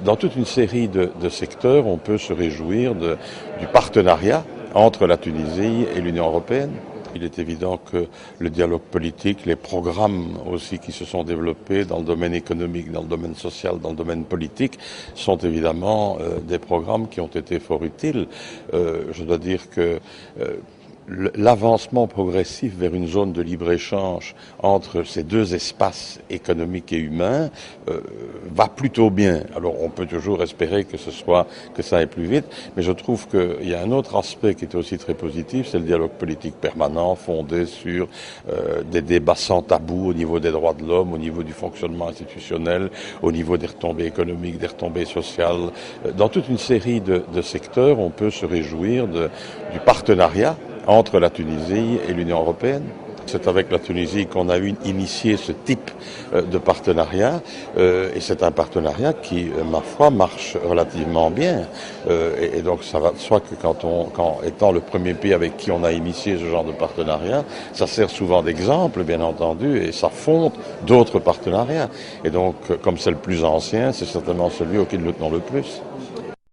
Dans toute une série de secteurs, on peut se réjouir du partenariat entre la Tunisie et l'Union européenne. Il est évident que le dialogue politique, les programmes aussi qui se sont développés dans le domaine économique, dans le domaine social, dans le domaine politique, sont évidemment des programmes qui ont été fort utiles. Je dois dire que l'avancement progressif vers une zone de libre-échange entre ces deux espaces économiques et humains va plutôt bien. Alors on peut toujours espérer que ça aille plus vite, mais je trouve qu'il y a un autre aspect qui est aussi très positif, c'est le dialogue politique permanent fondé sur des débats sans tabou au niveau des droits de l'homme, au niveau du fonctionnement institutionnel, au niveau des retombées économiques, des retombées sociales. Dans toute une série de secteurs, on peut se réjouir du partenariat entre la Tunisie et l'Union européenne. C'est avec la Tunisie qu'on a initié ce type de partenariat et c'est un partenariat qui, ma foi, marche relativement bien. Et donc ça va de soi que étant le premier pays avec qui on a initié ce genre de partenariat, ça sert souvent d'exemple, bien entendu, et ça fonde d'autres partenariats. Et donc, comme c'est le plus ancien, c'est certainement celui auquel nous tenons le plus.